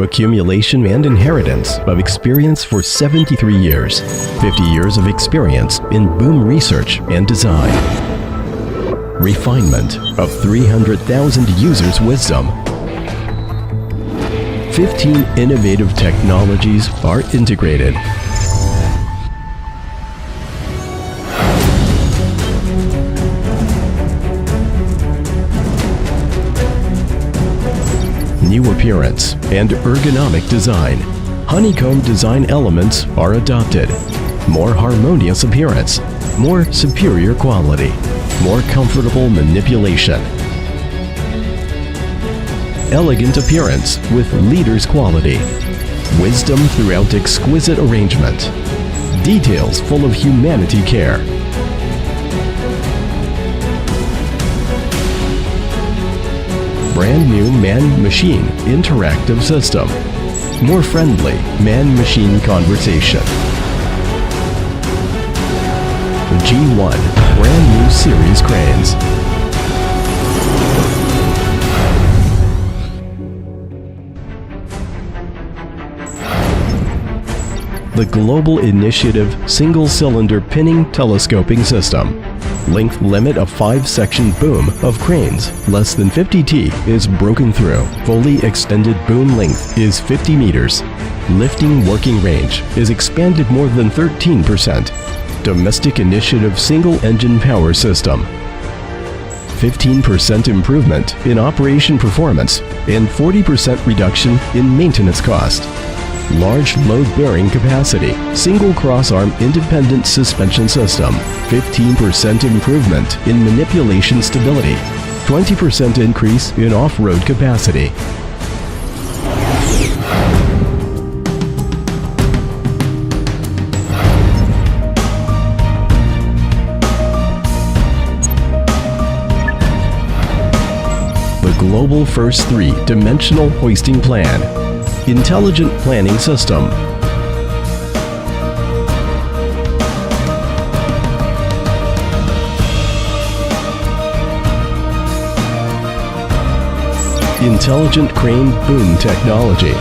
accumulation and inheritance of experience for 73 years, 50 years of experience in boom research and design, refinement of 300,000 users' wisdom. 15 innovative technologies are integrated. New appearance and ergonomic design. Honeycomb design elements are adopted. More harmonious appearance, more superior quality, more comfortable manipulation. Elegant appearance with leader's quality. Wisdom throughout exquisite arrangement. Details full of humanity care. Brand new man-machine interactive system. More friendly man-machine conversation. G1 brand new series cranes. The Global Initiative single-cylinder pinning telescoping system. Length limit of 5-section boom of cranes less than 50 T is broken through. Fully extended boom length is 50 meters. Lifting working range is expanded more than 13%. Domestic Initiative single-engine power system. 15% improvement in operation performance and 40% reduction in maintenance cost. Large load-bearing capacity, single cross-arm independent suspension system, 15% improvement in manipulation stability, 20% increase in off-road capacity. The global first 3-dimensional hoisting plan. Intelligent planning system. Intelligent crane boom technology.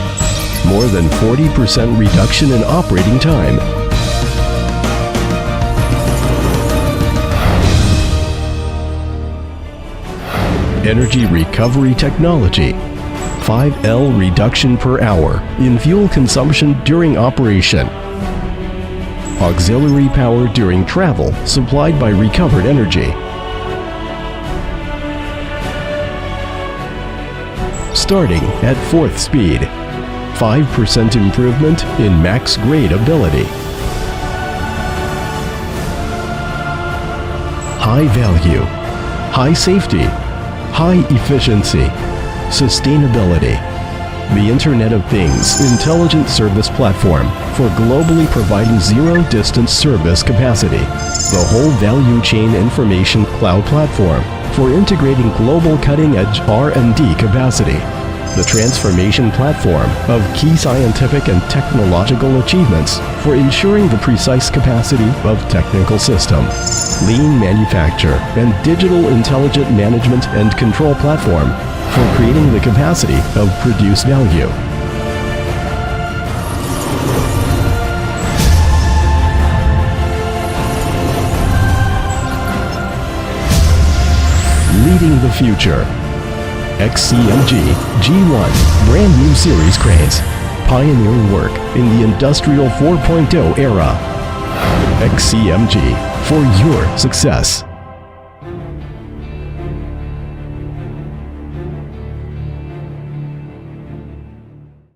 More than 40% reduction in operating time. Energy recovery technology. 5L reduction per hour in fuel consumption during operation. Auxiliary power during travel supplied by recovered energy. Starting at 4th speed. 5% improvement in max grade ability. High value, high safety, high efficiency. Sustainability. The Internet of Things intelligent service platform for globally providing zero-distance service capacity. The whole value chain information cloud platform for integrating global cutting-edge R&D capacity. The transformation platform of key scientific and technological achievements for ensuring the precise capacity of technical system. Lean manufacture and digital intelligent management and control platform for creating the capacity of produced value. Leading the future. XCMG G1 brand new series cranes. Pioneering work in the Industrial 4.0 era. XCMG for your success.